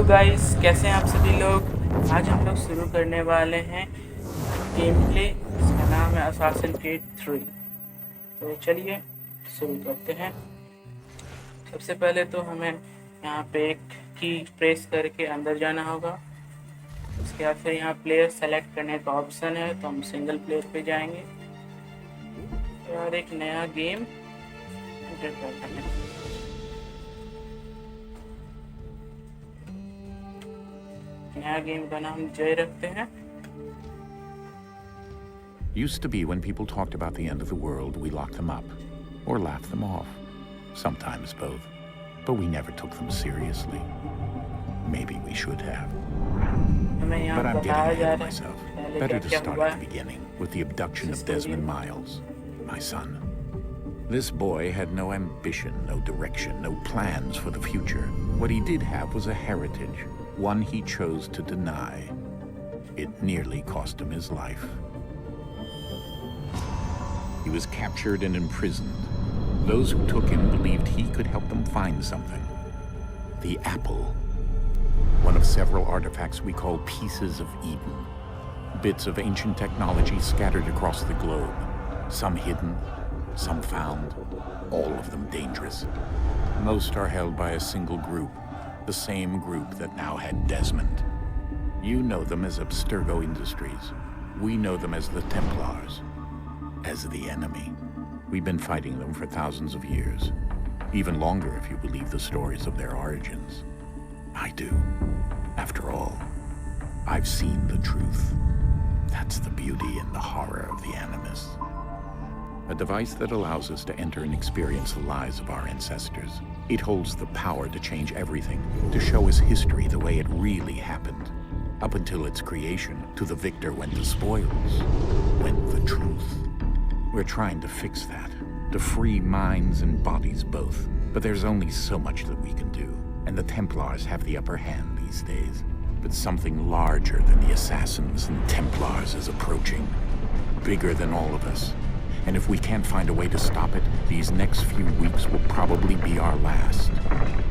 Hello guys, कैसे हैं आप सभी लोग। आज हम लोग शुरू करने वाले हैं गेम प्ले जिसका नाम है असासिन क्रीड 3। तो चलिए शुरू करते हैं। सबसे पहले तो हमें यहाँ पे एक की प्रेस करके अंदर जाना होगा। उसके बाद फिर यहाँ प्लेयर सेलेक्ट करने का ऑप्शन है, तो हम सिंगल प्लेयर पे जाएंगे और एक नया गेम एंटर करते हैं। नया गेम का नाम जय रखते हैं। Used to be when people talked about the end of the world, we locked them up or laughed them off. Sometimes both. But we never took them seriously. Maybe we should have. But I'm getting ahead of myself. Better to start at the beginning with the abduction of Desmond Miles, my son. This boy had no ambition, no direction, no plans for the future. What he did have was a heritage, one he chose to deny. It nearly cost him his life. He was captured and imprisoned. Those who took him believed he could help them find something. The apple. One of several artifacts we call pieces of Eden. Bits of ancient technology scattered across the globe. Some hidden, some found, all of them dangerous. Most are held by a single group, the same group that now had Desmond. You know them as Abstergo Industries. We know them as the Templars. As the enemy. We've been fighting them for thousands of years. Even longer if you believe the stories of their origins. I do. After all, I've seen the truth. That's the beauty and the horror of the Animus. A device that allows us to enter and experience the lives of our ancestors. It holds the power to change everything, to show us history the way it really happened. Up until its creation, to the victor went the spoils, went the truth. We're trying to fix that, to free minds and bodies both. But there's only so much that we can do, and the Templars have the upper hand these days. But something larger than the Assassins and Templars is approaching, bigger than all of us. And if we can't find a way to stop it, these next few weeks will probably be our last.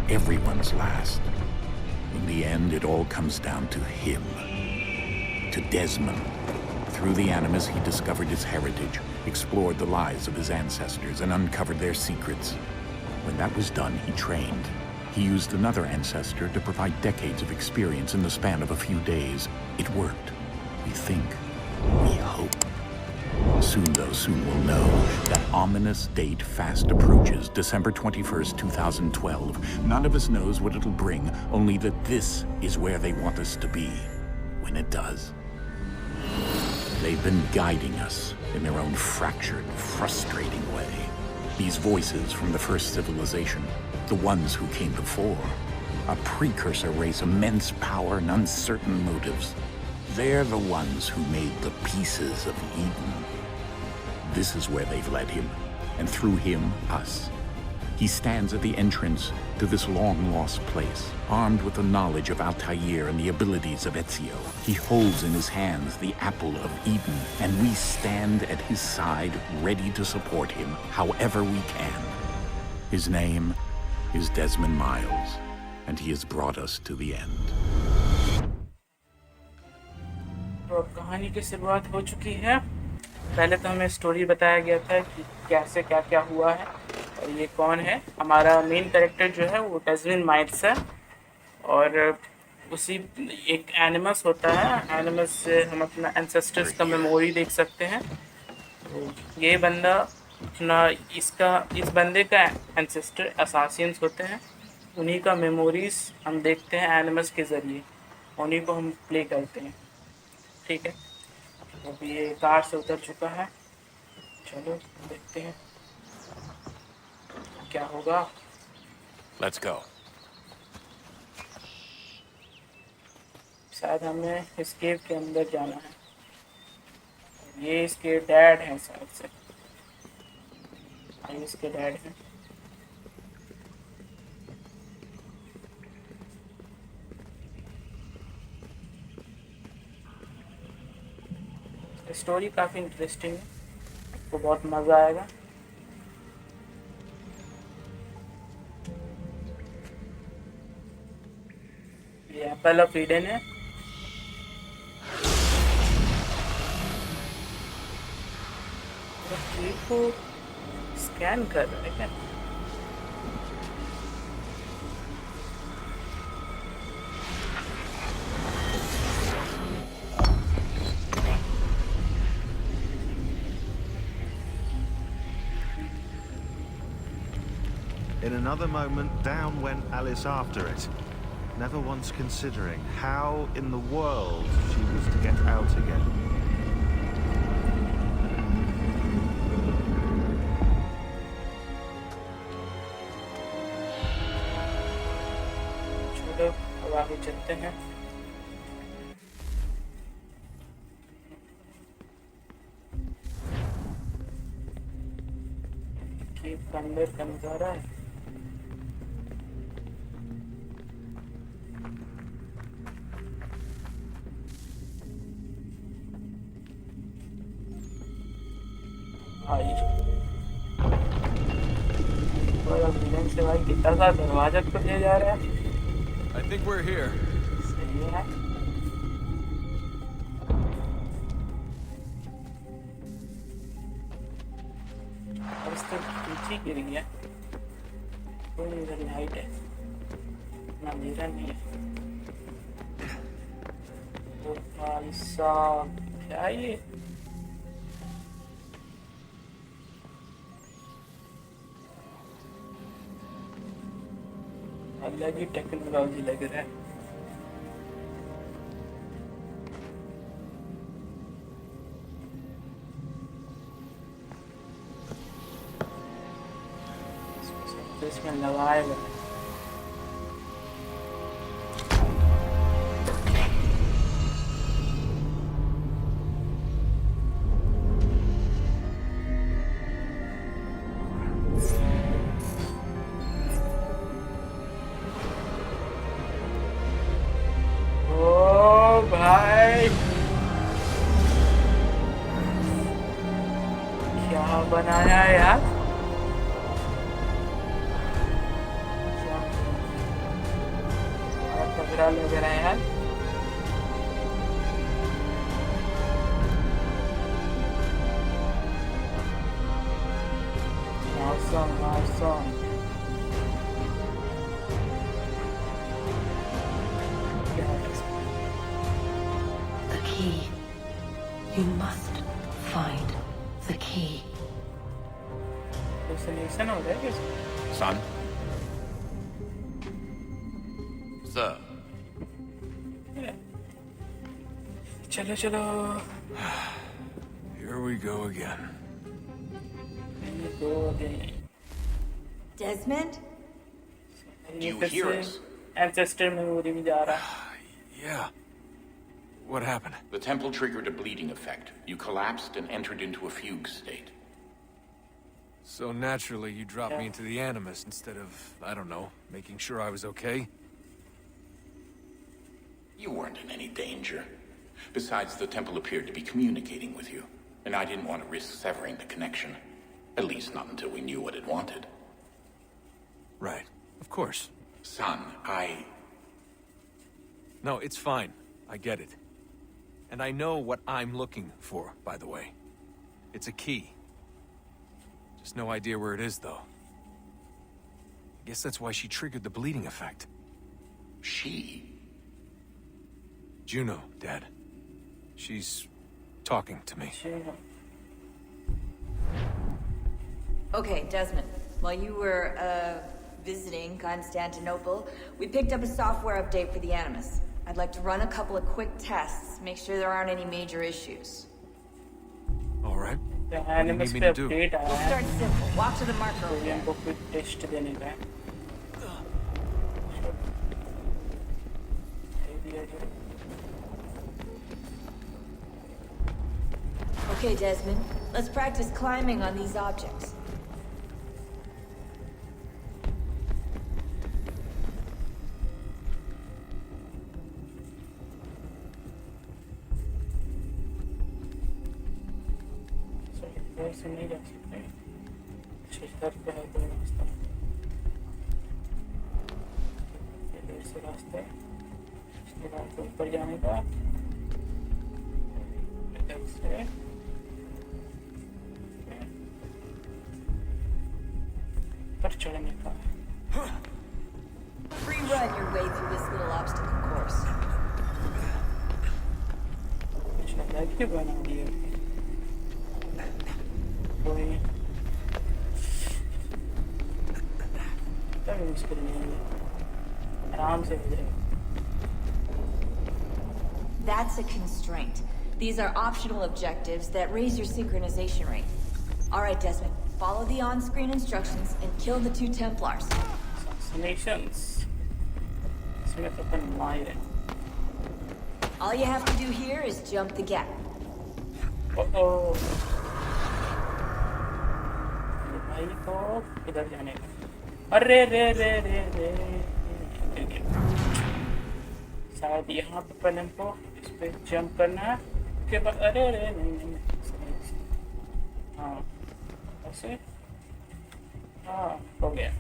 Everyone's last. In the end, it all comes down to him. To Desmond. Through the Animus, he discovered his heritage, explored the lives of his ancestors, and uncovered their secrets. When that was done, he trained. He used another ancestor to provide decades of experience in the span of a few days. It worked. We think. We hope. Soon we'll know. That ominous date fast approaches, December 21st, 2012. None of us knows what it'll bring, only that this is where they want us to be, when it does. They've been guiding us in their own fractured, frustrating way. These voices from the first civilization, the ones who came before, a precursor race, immense power and uncertain motives. They're the ones who made the pieces of Eden. This is where they've led him, and through him, us. He stands at the entrance to this long-lost place, armed with the knowledge of Altair and the abilities of Ezio. He holds in his hands the apple of Eden, and we stand at his side, ready to support him however we can. His name is Desmond Miles, and he has brought us to the end. तो अब कहानी की शुरुआत हो चुकी है। पहले तो हमें स्टोरी बताया गया था कि कैसे क्या क्या हुआ है और ये कौन है। हमारा मेन कैरेक्टर जो है वो डेस्मंड माइल्स है और उसी एक एनिमस होता है। एनिमस से हम अपना एंसेस्टर्स का मेमोरी देख सकते हैं। तो ये बंदा अपना इस बंदे का एंसेस्टर असासियंस होते हैं। उन्हीं का मेमोरीज हम देखते हैं एनिमस के ज़रिए, उन्हीं को हम प्ले करते हैं। ठीक है, अब ये कार से उतर चुका है। चलो देखते हैं क्या होगा। Let's go. शायद हमें इस केव के अंदर जाना है। ये इसके डैड हैं शायद से। ये इसके डैड हैं। स्टोरी काफ़ी इंटरेस्टिंग है, आपको बहुत मज़ा आएगा। ये एप्पल ऑफ ईडन है। ट्री को स्कैन कर रहा है क्या? In another moment, down went Alice after it, never once considering how in the world she was to get out again. चलो अब आगे चलते हैं। कीप अंदर का नजारा है। से भाई कितना सा दरवाजा खुले जा रहा है। I think we're here. सही है। अब इस तरफ पीछे गिर गया। कोई इधर लाइट है ना, अंधेरा नहीं है। ओ भाई साहब क्या ये? अलग ही टेक्नोलॉजी लग रहा है। इसमें लगाए गए भाई, क्या बनाया है यार? तगड़ा लग रहा है यार। मौसम मौसम Key. You must find the key. hallucination हो रहा है क्या? Son? Sir? चलो चलो। Here we go again. Desmond? Do you hear us? Ancestor memory में जा रहा है। Yeah. What happened? The temple triggered a bleeding effect. You collapsed and entered into a fugue state. So naturally, you dropped me into the Animus instead of, I don't know, making sure I was okay? You weren't in any danger. Besides, the temple appeared to be communicating with you, and I didn't want to risk severing the connection. At least not until we knew what it wanted. Right. Of course. Son, No, it's fine. I get it. And I know what I'm looking for, by the way. It's a key. Just no idea where it is, though. I guess that's why she triggered the bleeding effect. She? Juno, Dad. She's talking to me. Okay, Desmond. While you were, visiting Constantinople, we picked up a software update for the Animus. I'd like to run a couple of quick tests, make sure there aren't any major issues. All right. The What do you Animus need me पे to do? Update We'll आया है। start simple. Walk to the marker over तो there. इनको quick test देने का है। दे दिया जो। Okay, Desmond. Let's practice climbing on these objects. इधर से नहीं जा सकते। इधर पे है कोई रास्ता। इधर से रास्ता है। ऊपर जाने का इधर से ऊपर चढ़ने का Free run your way through this little obstacle course. कुछ अलग ही बना दिया कोई तभी मुश्किल नहीं है आराम से गुजरेगा That's a constraint. These are optional objectives that raise your synchronization rate. Alright, Desmond. Follow the on-screen instructions and kill the 2 Templars. assassinations इसमें तो अपन माहिर है All you have to do here is jump the gap. ओ भाई को इधर जाने का अरे रे रे रे रे गिर गया। शायद यहाँ पे पहले हमको इस पे जंप करना है उसके बाद अरे रे नहीं हाँ ऐसे हाँ हो गया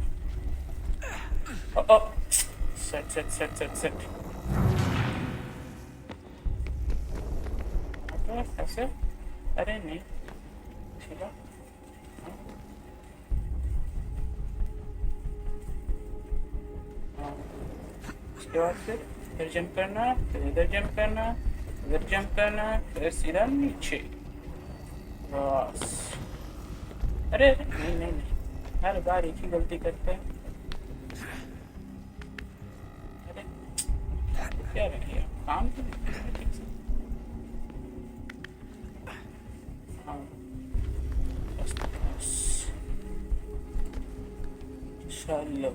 ओ set set set set set ऐसे अरे नहीं ठीक है उसके बाद फिर इधर जंप करना फिर इधर जंप करना इधर जंप करना फिर सीधा नीचे बस अरे नहीं नहीं नहीं हर बार एक ही गलती करते हैं अरे क्या रह गया काम तो नहीं कर रहे ठीक से हाँ बस चलो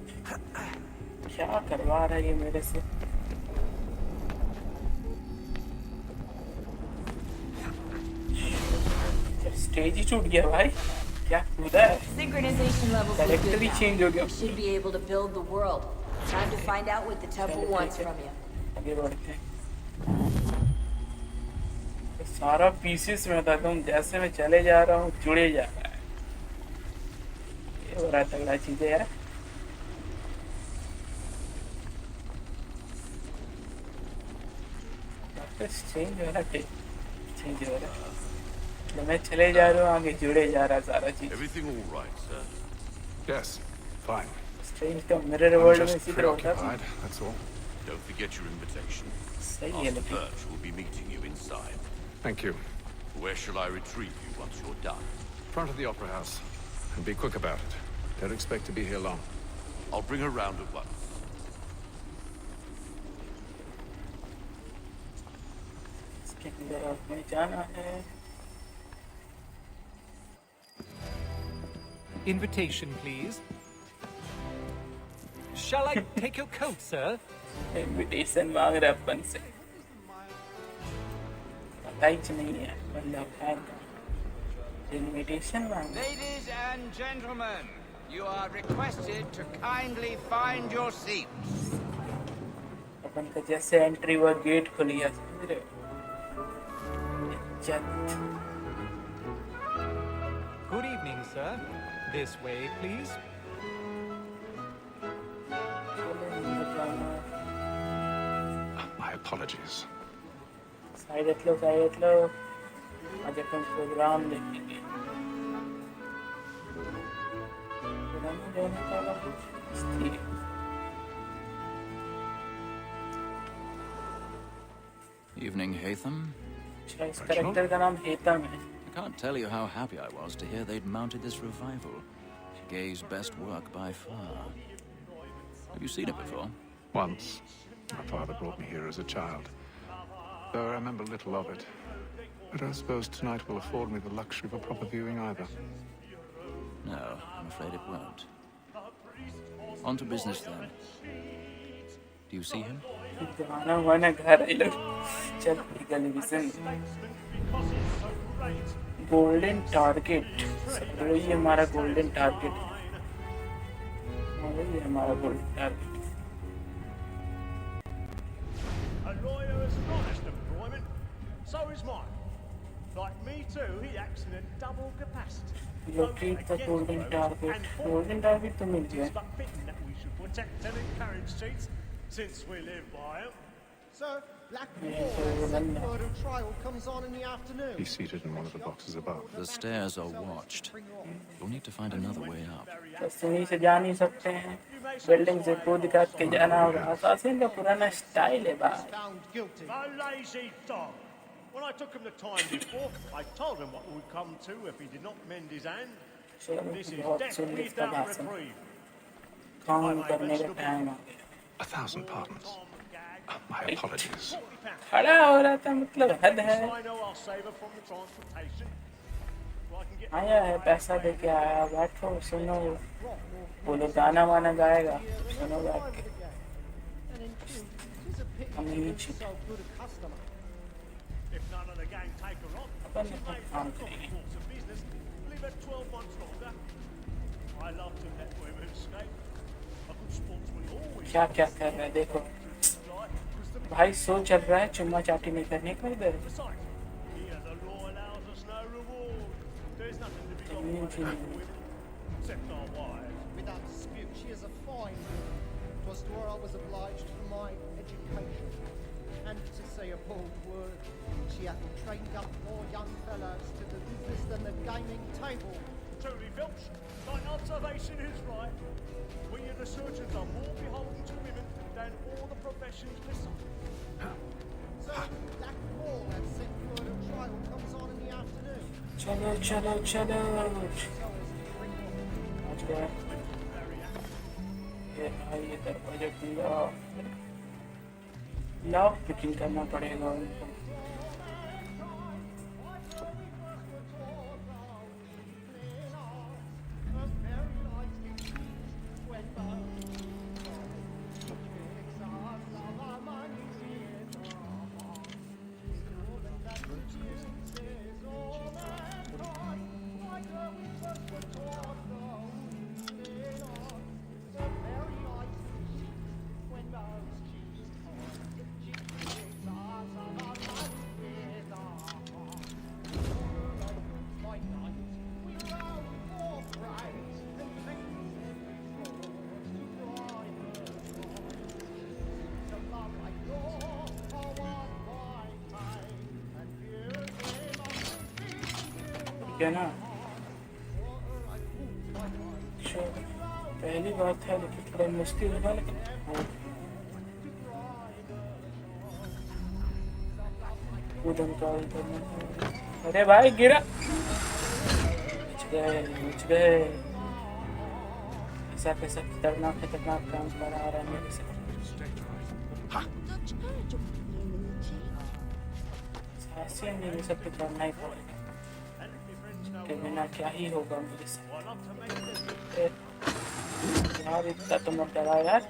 क्या करवा रहा है ये मेरे से स्टेज ही छूट गया भाई क्या कूदा है Synchronization levels look Directly good now. change हो गया। You should be able to build the world. Time to find out what the temple चलो, wants ठीक है। from you. आगे बढ़ते हैं तो सारा पीसेस में बताता हूँ जैसे मैं चले जा रहा हूँ जुड़े जा रहा है ये बड़ा तगड़ा चीज है यार वापस चेंज हो रहा है चेंज हो रहा है तो मैं चले जा रहा हूँ आगे जुड़े जा रहा सारा चीज Everything all right, sir? Yes, fine. Strange का मिरर I'm वर्ल्ड में just इसी तरह होता है preoccupied, that's all. Don't forget your invitation. सही है Master लेकिन Birch will be meeting you inside. Thank you. Where shall I retrieve you once you're done? Front of the Opera House. And be quick about it. Don't expect to be here long. I'll bring her round at once. इसके अंदर आपने जाना है Invitation, please. Shall I take your coat, sir? Invitation मांग रहा है अपन से पता ही नहीं है मतलब है इनविटेशन मांग रहा है। Ladies and gentlemen, you are requested to kindly find your seats. अपन का जैसे एंट्री हुआ गेट खुल गया समझ रहे हो इज्जत Good evening, sir. This way, please. चलो अंदर जाना My apologies. साइड हट लो आज अपन प्रोग्राम देखेंगे प्रोग्राम में जाने का कुछ स्थिर Evening, Hatham. अच्छा इस कैरेक्टर का नाम हेतम है I can't tell you how happy I was to hear they'd mounted this revival. Gay's best work by far. Have you seen it before? Once, my father brought me here as a child. Though I remember little of it. I don't suppose tonight will afford me the luxury of a proper viewing either. No, I'm afraid it won't. On to business then. Do you see him? जाना हुआ ना घर आई लोग चल television golden target ये हमारा golden target ये हमारा golden target A lawyer is an honest employment. So is mine. Like me too, he acts in a double capacity. Locate the golden target तो मिल गया But fitting that we should protect and encourage cheats, since we live by 'em. Sir, Black Wall and St. Murder trial comes on in the afternoon. He's seated in one of the boxes above. The stairs are watched. You'll need to find another way up. तो सीढ़ी से जा नहीं सकते हैं, building से कूद काट के जाना होगा। असासिन का पुराना स्टाइल है भाई। Found guilty. A lazy dog. When I took him the time before, I told him what would come to if he did not mend his hand. This is death without reprieve. काम करने का time आ गया। 1,000 pardons. My apologies. खड़ा हो रहा था मतलब हद है। I know I'll save her from the transportation. So I can get आया है पैसा दे के आया, बैठो सुनो, बोलो गाना वाना गाएगा, सुनो बैठ के। अमीर so good a customer. If none of the gang take her on, upon she ने may काम have करेंगे। course of business. Leave her 12 months longer. I love to let women escape. A good sportsman always क्या क्या कर रहा है देखो भाई, सो चल रहा है, चुम्मा चाटी नहीं करने का इधर। Besides, here the law allows us no reward. There's nothing to be got by the women, except our wives. Without dispute, she is a fine woman. 'Twas to her I was obliged for my education. And to say a bold word, she hath trained up more young fellows to the business than the gaming table. Truly, Filch, thy observation is right. We of the surgeons are more beholden to women than all the professions besides. So, Black Wall and St. Murder trial comes on in the afternoon. चलो चलो चलो आज गया ये भाई, ये दरवाजा खुला, लॉक पिकिंग करना पड़ेगा उनको। क्या ना पहली बात है, लेकिन थोड़ा मुश्किल होगा, लेकिन कूदन का करना। अरे भाई गिरा, बच गए। ऐसा कैसा खतरनाक काम करा रहा है मेरे से। ऐसे मेरे सब कुछ करना ही पड़ेगा, के बिना क्या ही होगा मेरे साथ। यार इतना तो मत डरा यार,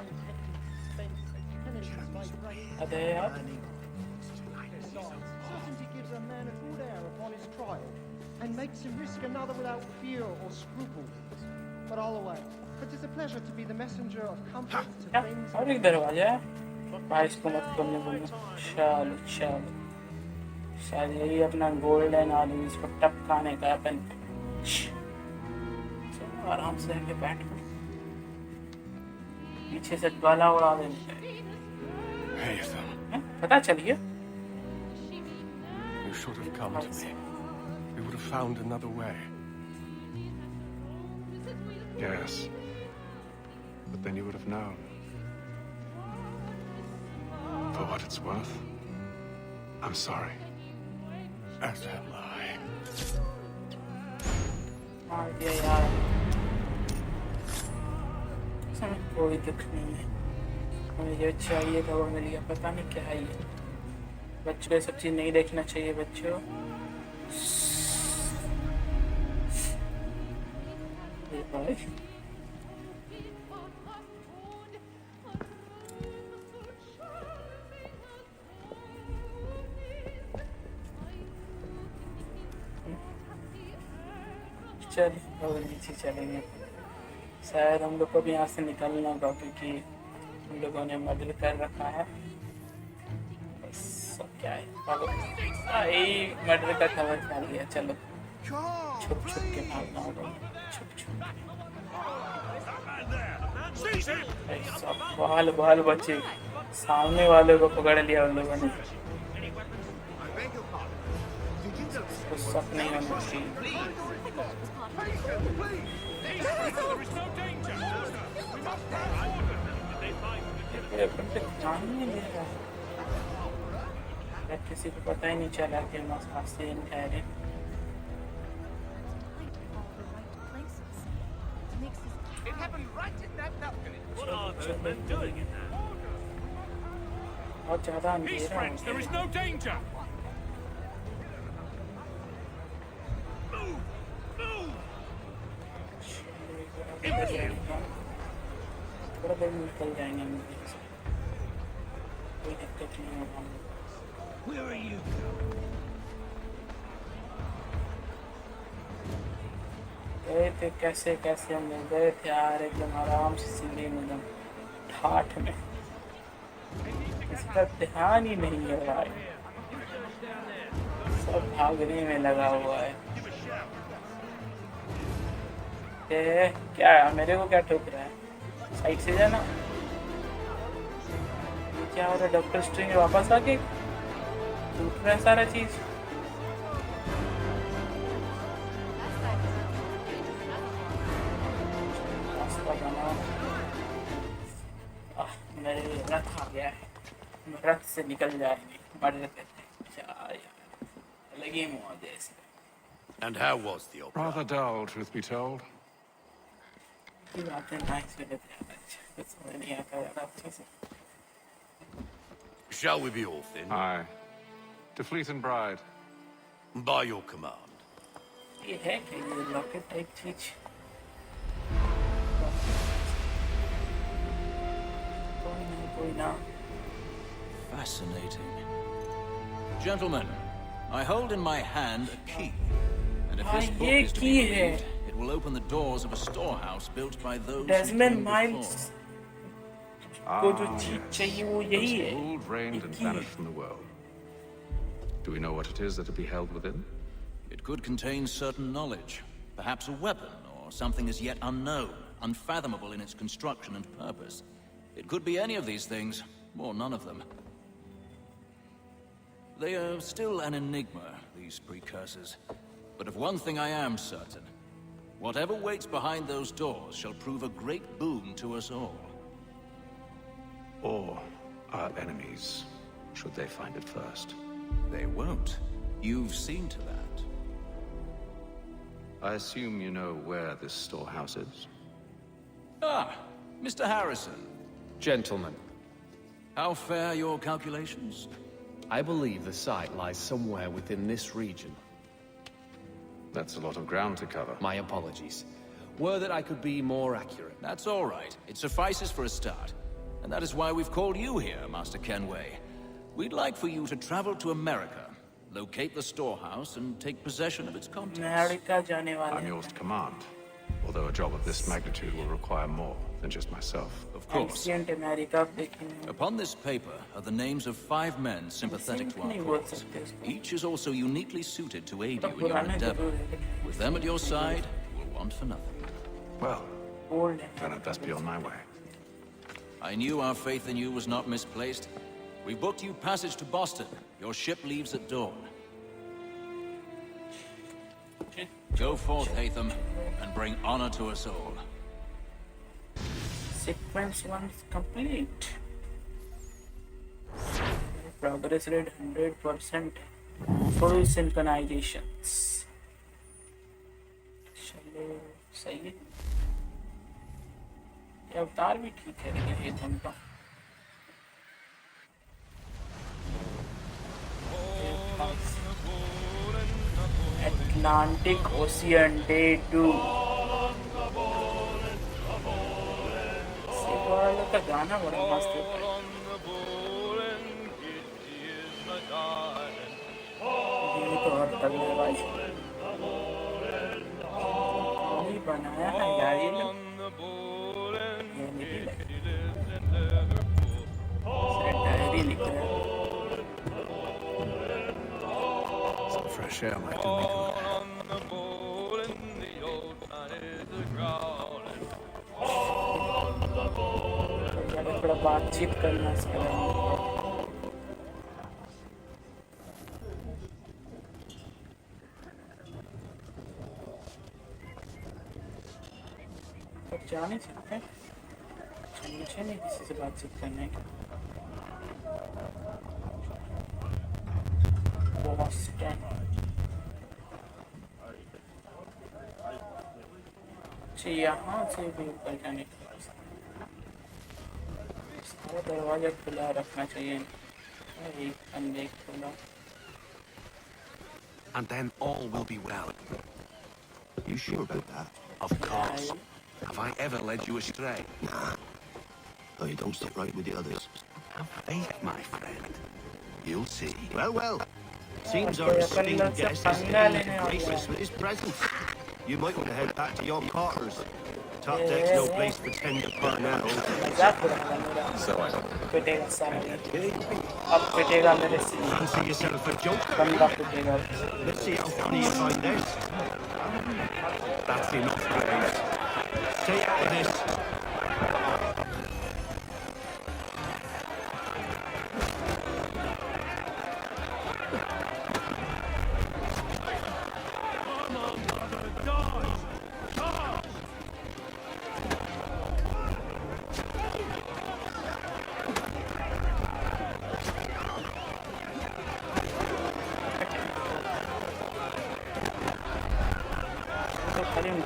अरे यार। Certainty gives a man a good air upon his trial, and makes him risk another without fear or scruple. But all away. It is a pleasure to be the messenger of comfort to friends. और एक दरवाजा है भाई, इसको मत करने बोलना। चलो चलो, शायद यही अपना गोल्डन आदमी, इसको टपकाने का अपन। चलो आराम से आके बैठ, पीछे से गाला उड़ा देते Hey, Ethan. हैं, पता चलिए। You should have come to me. We would have found another way. Yes. But then you would have known. For what it's worth, I'm sorry. As am I. मार दिया यार, इसमें कोई दुख नहीं है। मुझे जो चाहिए था वो मिल गया, पता नहीं क्या है ये। बच्चों को सब चीज़ नहीं देखना चाहिए बच्चों। ये भाई चल और नीचे चलेंगे। शायद हम लोग को भी यहाँ से निकलना होगा, क्योंकि हम लोगों ने मर्डर कर रखा है। बस क्या है, यही मर्डर का खबर फैल गया। चलो छुप छुप के भागना होगा, छुप छुप। बहाल बहाल बच्चे सामने वाले को पकड़ लिया उन लोगों ने। कुछ शक नहीं होना चाहिए। किसी को पता ही नहीं चला कि हम हादसे में ठहरे। बहुत ज्यादा अंधेरा है। थोड़ा देर में निकल जाएंगे हम, कोई दिक्कत नहीं होगा। गए थे कैसे कैसे हम लोग गए थे यार, एकदम आराम से सीढ़ी में, एकदम ठाठ में, इसका ध्यान ही नहीं है भाई, सब भागने में लगा हुआ है। क्या मेरे को क्या ठोक रहा है? साइड से जाना। क्या हो रहा है? डॉक्टर स्ट्रेंज वापस आके टूट रहा है सारा चीज। मेरे रथ आ गया है, रथ से निकल जाएंगे, मर जाते हैं। लगी मौज है इसमें। And how was the opera? Rather dull, truth be told. Shall we be off then? Aye. To Fleet and Bride. By your command. ये है कि ये लॉकेट टाइप चीज। कोई ना। Fascinating. Gentlemen, I hold in my hand a key. And if this book is to be believed, it will open the doors of a storehouse built by those Desmond Miles को जो Ah, चीज yes. चाहिए वो यही Those है। who ruled, reigned, and vanished from the world. Do we know what it is that will be held within? It could contain certain knowledge, perhaps a weapon or something as yet unknown, unfathomable in its construction and purpose. It could be any of these things, or none of them. They are still an enigma, these precursors. But of one thing I am certain. Whatever waits behind those doors shall prove a great boon to us all. Or our enemies, should they find it first? They won't. You've seen to that. I assume you know where this storehouse is? Ah, Mr. Harrison. Gentlemen, How fare your calculations? I believe the site lies somewhere within this region. That's a lot of ground to cover. My apologies. Were that I could be more accurate. That's all right. It suffices for a start. And that is why we've called you here, Master Kenway. We'd like for you to travel to America, locate the storehouse, and take possession of its contents. America जाने वाले I'm yours to command, although a job of this magnitude will require more than just myself. Of course. Ancient America देखेंगे। Upon this paper are the names of 5 men sympathetic to our नहीं बोल cause. सकते इसको। Each is also uniquely suited to aid तो you in your पुराने endeavor. जरूर है। With them at your side, we'll want for nothing. Well, Old है। then it best be on my way. I knew our faith in you was not misplaced. We booked you passage to Boston. Your ship leaves at dawn. Go forth, Hatham, and bring honor to us all. Sequence 1 complete. Progress rate 100%. Full synchronizations. चलो सही है। ये अवतार भी ठीक है लेकिन हेथम का। Atlantic Ocean Day 2 वालों का गाना बड़ा मस्त होता है। ये तो और तगड़े भाई कौन बनाया है यार ये लोग? ये नहीं डायरी लिख रहा है। Some fresh air might do me good. थोड़ा बातचीत करना इसके बारे में। तो जा नहीं सकते, मुझे नहीं किसी से बातचीत करने की। बॉस्टन, अच्छा यहाँ से भी ऊपर जाने का रास्ता। सारा दरवाजा खुला रखना चाहिए, एक अंदर खुला। And then all will be well. You sure about that? Of course. Have I ever led you astray? Nah. No, you don't stick right with the others. Have faith, my friend. You'll see. Well. Seems our esteemed guest is able to grace us with his presence. You might want to head back to your quarters. Top deck's no place for tender personnel. So I don't. पिटेगा सामने, अब पिटेगा मेरे से। Fancy yourself a joker? बंदा पिटेगा। Let's see how funny you find this. That's enough, Graves. Stay out of this.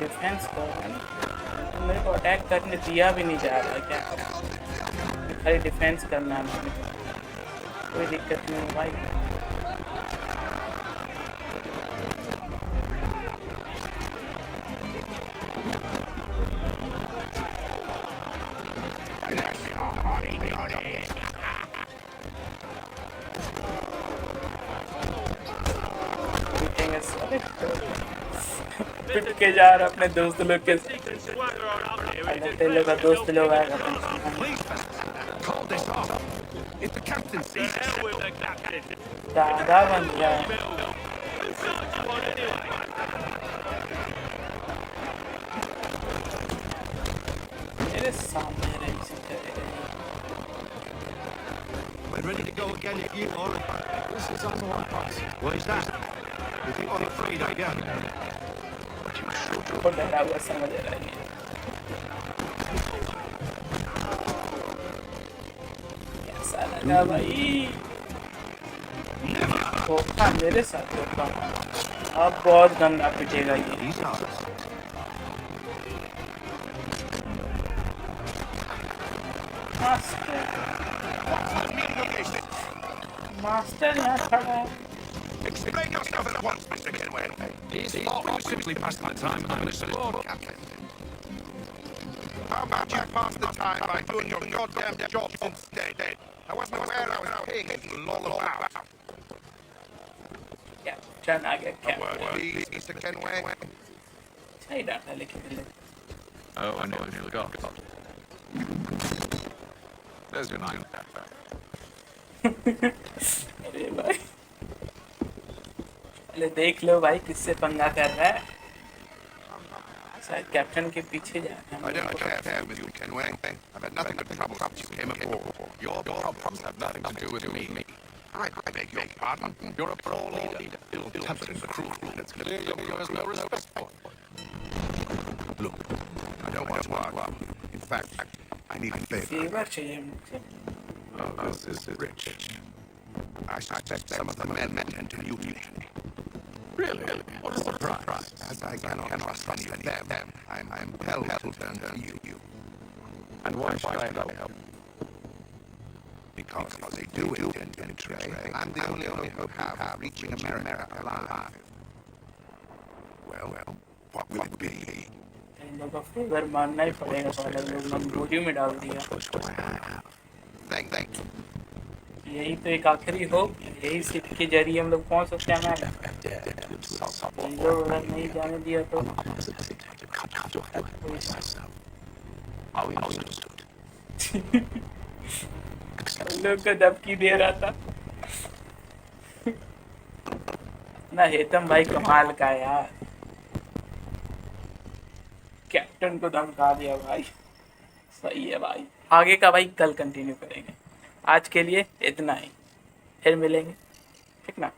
Defence कर रहा है, मेरे को अटैक करने दिया भी नहीं जा रहा है। क्या करें, खाली डिफेंस करना है मुझे, कोई दिक्कत नहीं है भाई। पिट के जा रहा अपने दोस्त लोग के साथ, लोग का दोस्त लोग आएगा। दादा बन गया है। मेरे सामने रही सकते। We're ready to go again if you are. This is on the one pass. What is that? You think I'm afraid I get? को डरा हुआ समझ रहा है। कैसा लगा भाई? धोखा मेरे साथ, धोखा। अब बहुत गंदा पिटेगा ये। मास्टर यहाँ खड़ा है। Explain yourself at once, Mr. Kenway. These thought we were simply passing the time, Mr. Lord, Captain. How about you pass the time by doing your goddamn jobs instead? I wasn't aware I was paying you loll about. Yeah, turn आ गया क्या? Please, Mr. Kenway. सही data लिख ले। Oh, I nearly forgot. There's your 9. अरे भाई, पहले देख लो भाई किससे पंगा कर रहा है। शायद कैप्टन के पीछे जा रहा है। I don't care with you, Kenway. I've had nothing but trouble since you came aboard. Your problems have nothing to do with me. I beg your pardon. You're a pro leader, ill-tempered and cruel. It's clear your crew has no respect for. Look, I don't want to argue. In fact, I need a favor. Favour चाहिए मुझे। Oh, this is rich. I suspect some of the men intend to mutilate me. Really? What a surprise. As I cannot trust any of them, I'm compelled to turn to you. And why should I help? Because if they do intend to betray, I'm the only one who have reaching America alive. Well, what will it be? इन लोगों को favour मानना ही पड़ेगा। साले लोग मजबूरी में डाल दिया। Thank you. यही तो एक आखिरी होप, यही सिप के जरिए हम लोग पहुंच सकते हैं। लोग अगर नहीं जाने दिया तो लोग को धमकी दे रहा था ना। हेतम भाई कमाल का यार, कैप्टन को धमका दिया भाई। सही है भाई। आगे का भाई कल कंटिन्यू करेंगे। आज के लिए इतना ही, फिर मिलेंगे, ठीक ना।